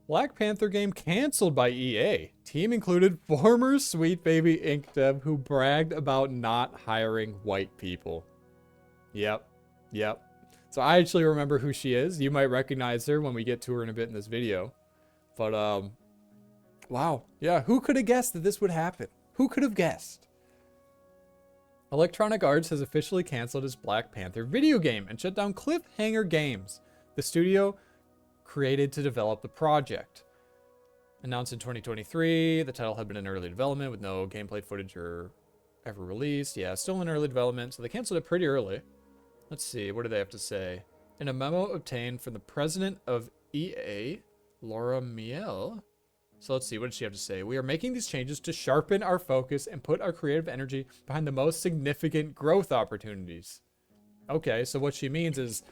Black Panther game canceled by EA. Team included former Sweet Baby Inc. dev who bragged about not hiring white people. Yep. Yep. So I actually remember who she is. You might recognize her when we get to her in a bit in this video. But, wow. Yeah, who could have guessed that this would happen? Who could have guessed? Electronic Arts has officially canceled its Black Panther video game and shut down Cliffhanger Games, the studio created to develop the project. Announced in 2023, the title had been in early development with no gameplay footage or ever released. Yeah, still in early development, so they canceled it pretty early. Let's see, what do they have to say? In a memo obtained from the president of EA, Laura Miele. So let's see, what does she have to say? We are making these changes to sharpen our focus and put our creative energy behind the most significant growth opportunities. Okay, so what she means is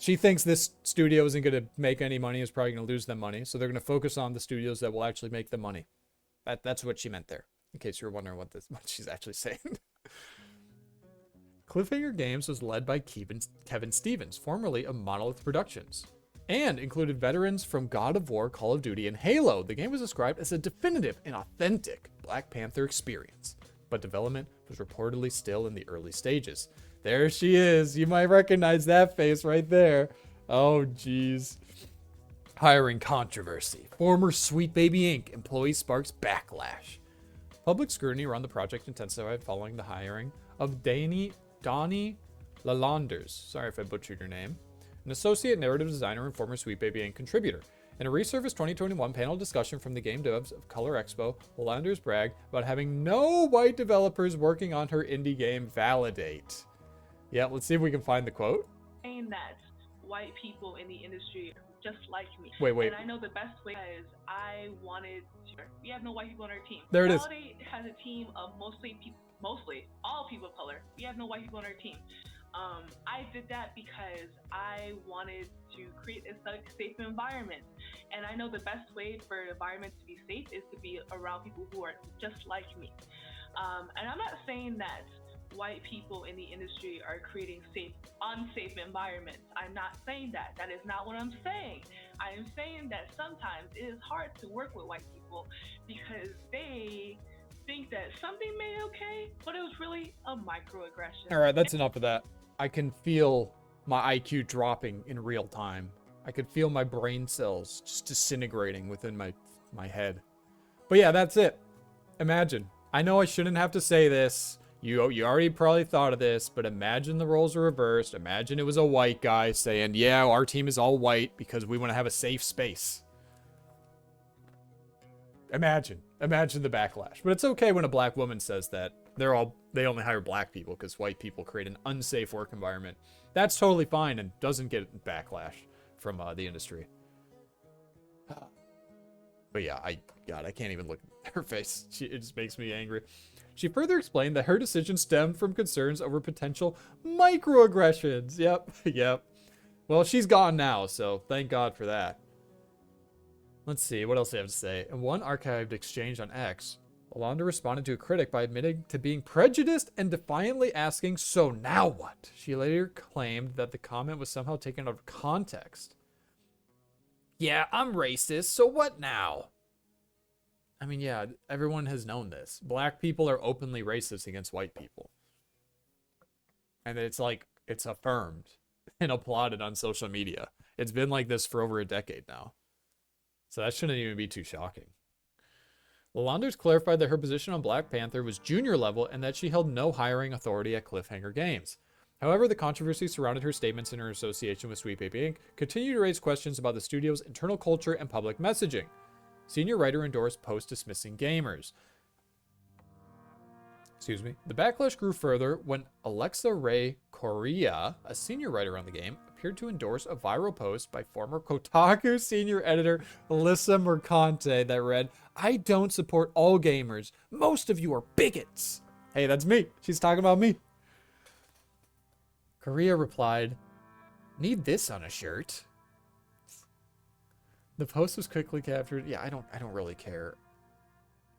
she thinks this studio isn't going to make any money, is probably going to lose them money. So they're going to focus on the studios that will actually make them money. That's what she meant there, in case you're wondering what she's actually saying. Cliffhanger Games was led by Kevin Stevens, formerly of Monolith Productions, and included veterans from God of War, Call of Duty, and Halo. The game was described as a definitive and authentic Black Panther experience, but development was reportedly still in the early stages. There she is. You might recognize that face right there. Oh, geez. Hiring controversy. Former Sweet Baby Inc. employee sparks backlash. Public scrutiny around the project intensified following the hiring of Donnie Lalanders. Sorry if I butchered your name. An associate narrative designer and former Sweet Baby Inc. contributor. In a resurfaced 2021 panel discussion from the game devs of Color Expo, Lalanders bragged about having no white developers working on her indie game Validate. Yeah, let's see if we can find the quote. Saying that white people in the industry are just like me. Wait. And I know the best way is I wanted to. We have no white people on our team. There it is. Validate has a team of mostly all people of color. We have no white people on our team. I did that because I wanted to create a safe environment. And I know the best way for an environment to be safe is to be around people who are just like me. And I'm not saying that white people in the industry are creating unsafe environments. I'm not saying that. That is not what I'm saying. I am saying that sometimes it is hard to work with white people because they think that something may be okay, but it was really a microaggression. All right, that's enough of that. I can feel my IQ dropping in real time. I could feel my brain cells just disintegrating within my head. But yeah, that's it. Imagine. I know I shouldn't have to say this. You already probably thought of this, but imagine the roles are reversed. Imagine it was a white guy saying, yeah, our team is all white because we want to have a safe space. Imagine the backlash. But it's okay when a black woman says that they only hire black people because white people create an unsafe work environment. That's totally fine and doesn't get backlash from the industry. But yeah, I can't even look at her face. It just makes me angry. She further explained that her decision stemmed from concerns over potential microaggressions. Yep. Well, she's gone now, so thank God for that. Let's see, what else do I have to say? In one archived exchange on X, Alonda responded to a critic by admitting to being prejudiced and defiantly asking, so now what? She later claimed that the comment was somehow taken out of context. Yeah, I'm racist, so what now? I mean, yeah, everyone has known this. Black people are openly racist against white people. And it's affirmed and applauded on social media. It's been like this for over a decade now. So that shouldn't even be too shocking. Lalanders clarified that her position on Black Panther was junior level and that she held no hiring authority at Cliffhanger Games. However, the controversy surrounding her statements in her association with Sweet Baby Inc. continued to raise questions about the studio's internal culture and public messaging. Senior writer endorsed post dismissing gamers. The backlash grew further when Alexa Ray Correa, a senior writer on the game, appeared to endorse a viral post by former Kotaku senior editor Alyssa Mercante that read, I don't support all gamers. Most of you are bigots. Hey, that's me. She's talking about me. Correa replied, need this on a shirt. The post was quickly captured. Yeah, I don't really care.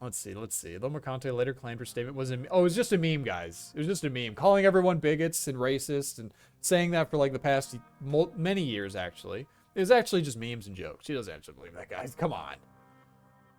Let's see. Though Mercante later claimed her statement was it was just a meme, guys. It was just a meme. Calling everyone bigots and racist and saying that for like the past many years, actually. It's actually just memes and jokes. She doesn't actually believe that, guys. Come on.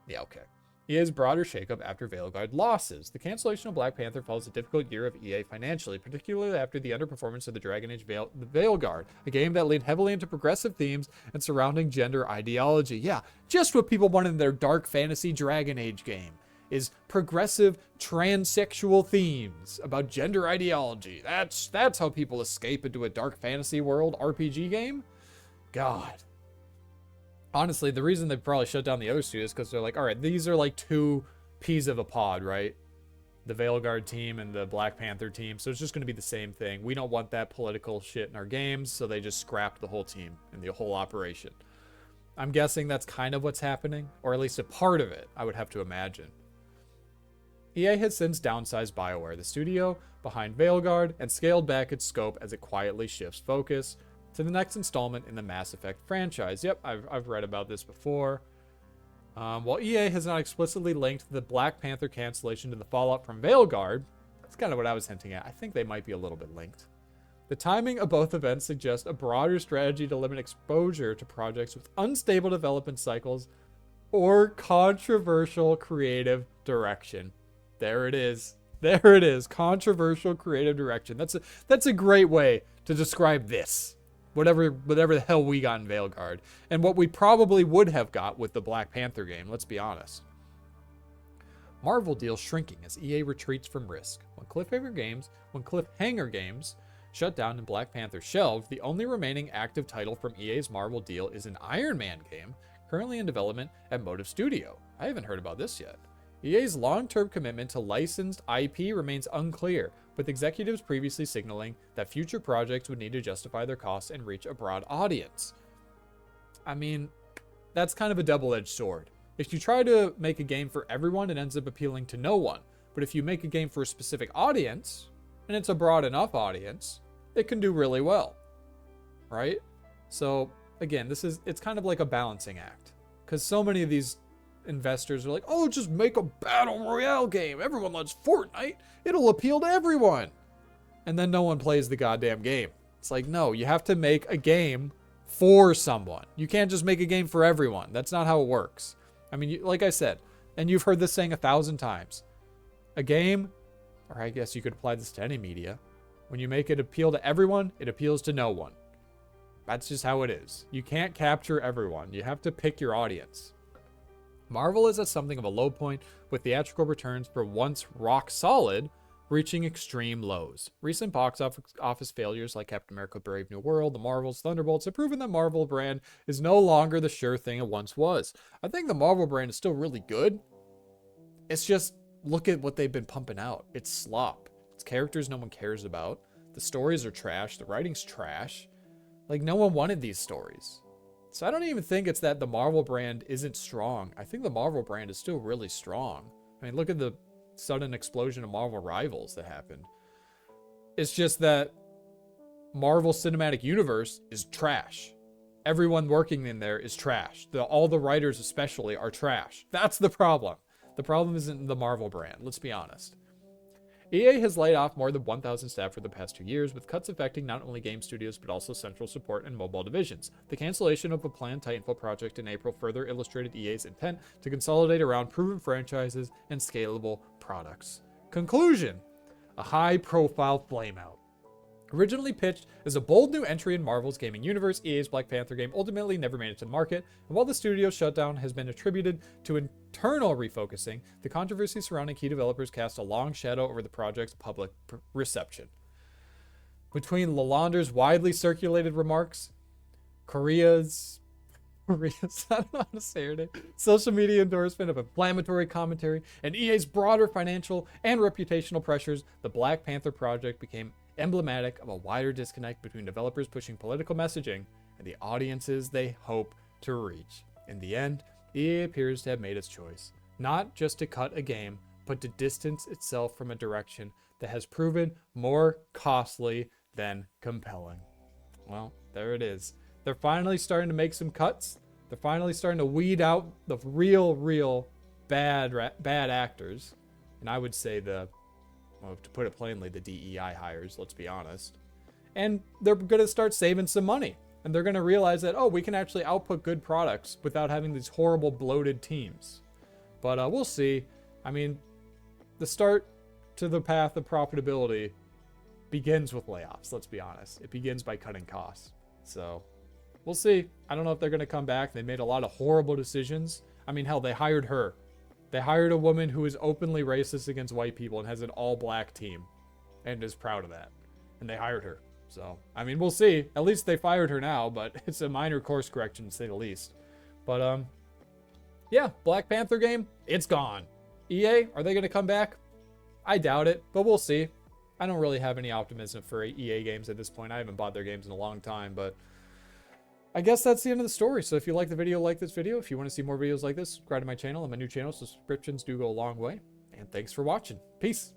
Yeah, okay. EA's broader shakeup after Veilguard losses. The cancellation of Black Panther follows a difficult year of EA financially, particularly after the underperformance of the Dragon Age Veilguard, a game that leaned heavily into progressive themes and surrounding gender ideology. Yeah, just what people wanted in their dark fantasy Dragon Age game, is progressive transsexual themes about gender ideology. That's how people escape into a dark fantasy world RPG game? God. Honestly, the reason they probably shut down the other studios is because they're like, all right, these are like two peas of a pod, right? The Veilguard team and the Black Panther team. So it's just going to be the same thing. We don't want that political shit in our games, so they just scrapped the whole team and the whole operation. I'm guessing that's kind of what's happening, or at least a part of it, I would have to imagine. EA has since downsized BioWare, the studio behind Veilguard, and scaled back its scope as it quietly shifts focus to the next installment in the Mass Effect franchise. Yep, I've read about this before. While EA has not explicitly linked the Black Panther cancellation to the fallout from Veilguard, that's kind of what I was hinting at. I think they might be a little bit linked. The timing of both events suggests a broader strategy to limit exposure to projects with unstable development cycles or controversial creative direction. There it is. There it is. Controversial creative direction. That's a great way to describe this. Whatever the hell we got in Veilguard. And what we probably would have got with the Black Panther game, let's be honest. Marvel deals shrinking as EA retreats from risk. When Cliffhanger Games shut down and Black Panther shelved, the only remaining active title from EA's Marvel deal is an Iron Man game, currently in development at Motive Studio. I haven't heard about this yet. EA's long-term commitment to licensed IP remains unclear, with executives previously signaling that future projects would need to justify their costs and reach a broad audience. I mean, that's kind of a double-edged sword. If you try to make a game for everyone, it ends up appealing to no one. But if you make a game for a specific audience, and it's a broad enough audience, it can do really well, right? So, again, it's kind of like a balancing act. Because so many of these investors are like, oh, just make a battle royale game. Everyone loves Fortnite. It'll appeal to everyone. And then no one plays the goddamn game. It's like, no, you have to make a game for someone. You can't just make a game for everyone. That's not how it works. I mean, like I said, and you've heard this saying 1,000 times, a game, or I guess you could apply this to any media, when you make it appeal to everyone, it appeals to no one. That's just how it is. You can't capture everyone. You have to pick your audience. Marvel is at something of a low point, with theatrical returns for once rock solid reaching extreme lows. Recent box office failures like Captain America Brave New World, The Marvels, Thunderbolts have proven that Marvel brand is no longer the sure thing it once was. I think the Marvel brand is still really good. It's just, look at what they've been pumping out. It's slop. It's characters no one cares about. The stories are trash. The writing's trash. Like, no one wanted these stories. So I don't even think it's that the Marvel brand isn't strong. I think the Marvel brand is still really strong. I mean, look at the sudden explosion of Marvel Rivals that happened. It's just that Marvel Cinematic Universe is trash. Everyone working in there is trash. All the writers especially are trash. That's the problem. The problem isn't the Marvel brand, let's be honest. EA has laid off more than 1,000 staff for the past 2 years, with cuts affecting not only game studios but also central support and mobile divisions. The cancellation of a planned Titanfall project in April further illustrated EA's intent to consolidate around proven franchises and scalable products. Conclusion: a high-profile flameout. Originally pitched as a bold new entry in Marvel's gaming universe, EA's Black Panther game ultimately never made it to the market, and while the studio's shutdown has been attributed to internal refocusing, the controversy surrounding key developers cast a long shadow over the project's public reception. Between Lalander's widely circulated remarks, Korea's I don't know how to say her name, social media endorsement of inflammatory commentary, and EA's broader financial and reputational pressures, the Black Panther project became emblematic of a wider disconnect between developers pushing political messaging and the audiences they hope to reach. In the end, EA appears to have made its choice, not just to cut a game, but to distance itself from a direction that has proven more costly than compelling. Well, there it is. They're finally starting to make some cuts. They're finally starting to weed out the real bad actors. And I would say to put it plainly, the DEI hires, let's be honest. And they're going to start saving some money. And they're going to realize that, oh, we can actually output good products without having these horrible bloated teams. But we'll see. I mean, the start to the path of profitability begins with layoffs, let's be honest. It begins by cutting costs. So we'll see. I don't know if they're going to come back. They made a lot of horrible decisions. I mean, hell, they hired her. They hired a woman who is openly racist against white people and has an all-black team and is proud of that. And they hired her. So, I mean, we'll see. At least they fired her now, but it's a minor course correction to say the least. But, yeah, Black Panther game, it's gone. EA, are they going to come back? I doubt it, but we'll see. I don't really have any optimism for EA games at this point. I haven't bought their games in a long time, but I guess that's the end of the story. So if you like the video, like this video. If you want to see more videos like this, subscribe to my channel and my new channel. Subscriptions do go a long way. And thanks for watching. Peace.